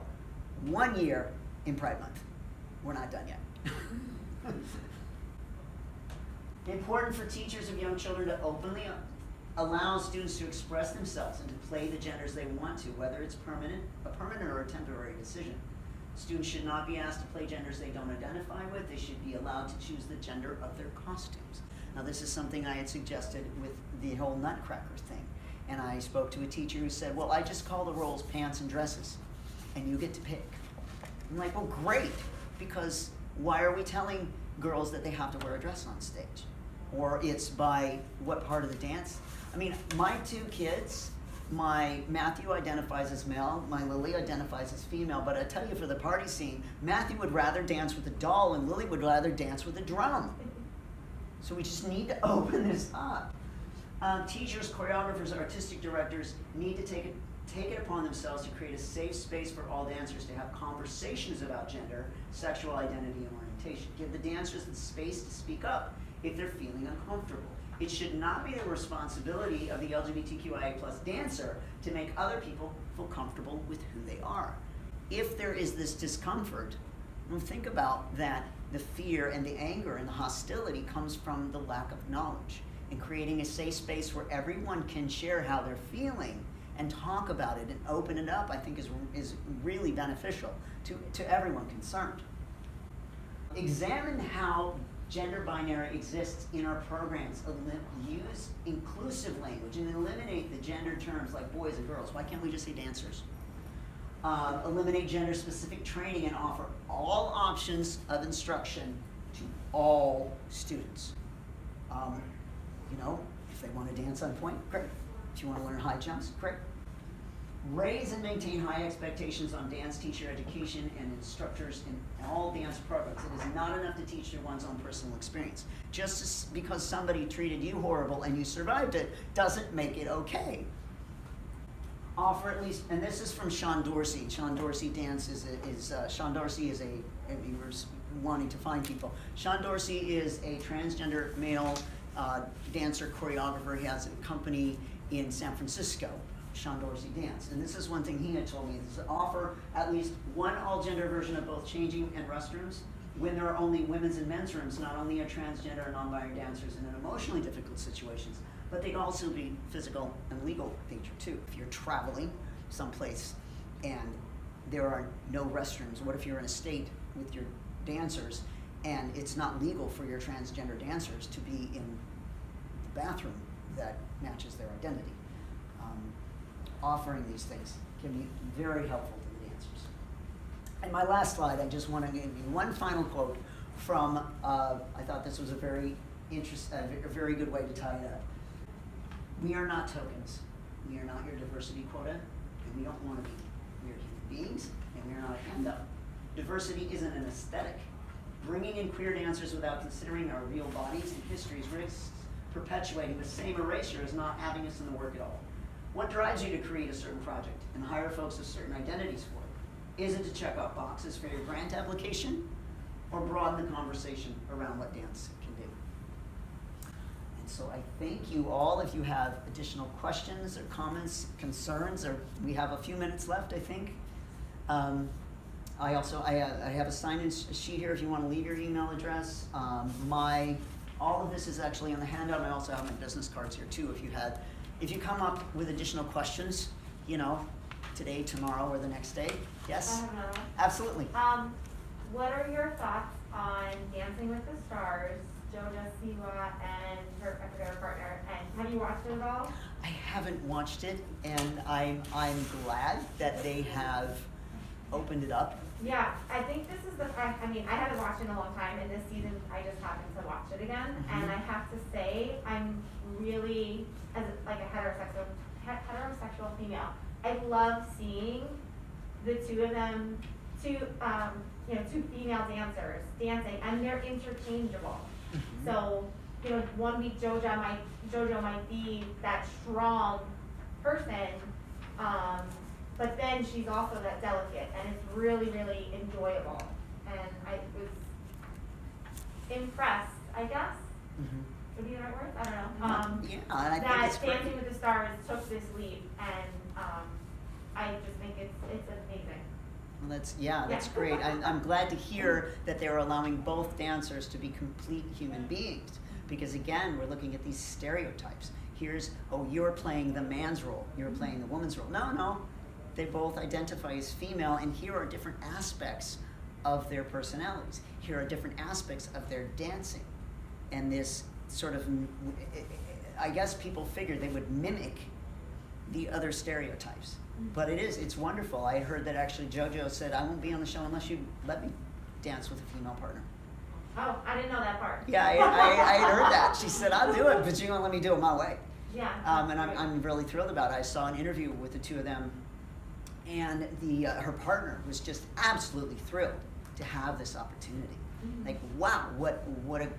1 year in Pride Month. We're not done yet. Important for teachers of young children to openly allow students to express themselves and to play the genders they want to, whether it's a permanent or a temporary decision. Students should not be asked to play genders they don't identify with. They should be allowed to choose the gender of their costumes. Now, this is something I had suggested with the whole Nutcracker thing. And I spoke to a teacher who said, well, I just call the roles pants and dresses, and you get to pick. I'm like, well, great, because why are we telling girls that they have to wear a dress on stage? Or it's by what part of the dance? I mean, my two kids, my Matthew identifies as male, my Lily identifies as female, but I tell you, for the party scene, Matthew would rather dance with a doll and Lily would rather dance with a drum. So we just need to open this up. Teachers, choreographers, artistic directors need to take it upon themselves to create a safe space for all dancers to have conversations about gender, sexual identity, and orientation. Give the dancers the space to speak up if they're feeling uncomfortable. It should not be the responsibility of the LGBTQIA plus dancer to make other people feel comfortable with who they are. If there is this discomfort, think about that the fear and the anger and the hostility comes from the lack of knowledge. And creating a safe space where everyone can share how they're feeling and talk about it and open it up, I think is really beneficial to everyone concerned. Examine how gender binary exists in our programs. Use inclusive language and eliminate the gender terms like boys and girls. Why can't we just say dancers? Eliminate gender-specific training and offer all options of instruction to all students. You know, if they want to dance on point, great. If you want to learn high jumps, great. Raise and maintain high expectations on dance teacher education and instructors in all dance programs. It is not enough to teach through one's own personal experience. Because somebody treated you horrible and you survived it doesn't make it okay. Offer at least, and this is from Sean Dorsey. Sean Dorsey Dance Sean Dorsey is you were wanting to find people. Sean Dorsey is a transgender male dancer choreographer. He has a company in San Francisco, Sean Dorsey Dance. And this is one thing he had told me, is to offer at least one all-gender version of both changing and restrooms when there are only women's and men's rooms. Not only are transgender and non-binary dancers in emotionally difficult situations, but they can also be physical and legal danger too. If you're traveling someplace and there are no restrooms, what if you're in a state with your dancers and it's not legal for your transgender dancers to be in the bathroom that matches their identity? Offering these things can be very helpful to the dancers. And my last slide, I just want to give you one final quote from, I thought this was a very good way to tie it up. We are not tokens. We are not your diversity quota, and we don't want to be. We are human beings, and we are not a handout. Diversity isn't an aesthetic. Bringing in queer dancers without considering our real bodies and histories risks perpetuating the same erasure as not having us in the work at all. What drives you to create a certain project and hire folks with certain identities for it? Is it to check off boxes for your grant application or broaden the conversation around what dance can do? And so I thank you all. If you have additional questions or comments, concerns, or we have a few minutes left, I think. I have a sign-in sheet here if you want to leave your email address. All of this is actually on the handout. I also have my business cards here too. If you come up with additional questions, today, tomorrow, or the next day. Yes? I have another one. Absolutely. What are your thoughts on Dancing with the Stars, Joja Siwa and her partner? And have you watched it at all? I haven't watched it, and I'm glad that they have opened it up. Yeah, I think this is I haven't watched it in a long time, and this season I just happened to watch it again, Mm-hmm. and I have to say, I'm really, as like a heterosexual female, I love seeing the two of them, two female dancers dancing, and they're interchangeable. Mm-hmm. So, one week Jojo might be that strong person, but then she's also that delicate, and it's really, really enjoyable. And I was impressed, I guess, Mm-hmm. would be the right word? I don't know. Yeah, and I think that it's great. Dancing with the Stars took this leap, and I just think it's amazing. Well, that's Yeah. great. I'm glad to hear that they're allowing both dancers to be complete human beings, because again, we're looking at these stereotypes. You're playing the man's role, you're playing the woman's role. No, they both identify as female, and here are different aspects of their personalities. Here are different aspects of their dancing. And this sort of, I guess people figured they would mimic the other stereotypes. But it's wonderful. I heard that actually JoJo said, I won't be on the show unless you let me dance with a female partner. Oh, I didn't know that part. Yeah, I had heard that. She said, I'll do it, but you won't let me do it my way. Yeah. And I'm really thrilled about it. I saw an interview with the two of them, and her partner was just absolutely thrilled to have this opportunity. Mm-hmm. Like, wow, what a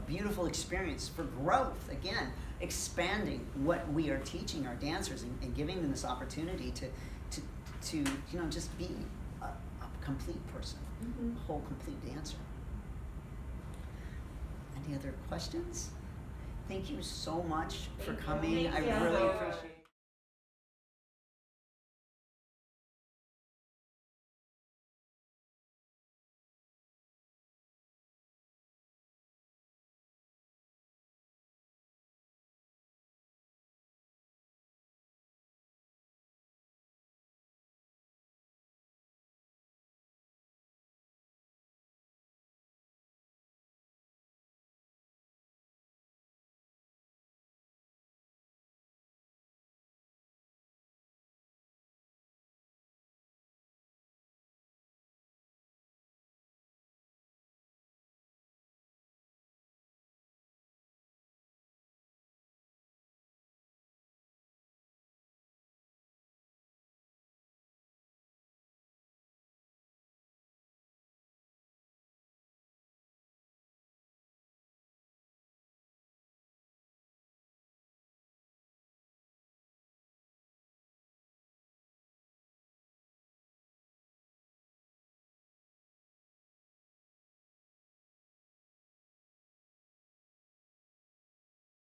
beautiful experience for growth. Again, expanding what we are teaching our dancers and giving them this opportunity to just be a complete person, a whole complete dancer. Any other questions? Thank you so much for coming. Thank I you. really appreciate it.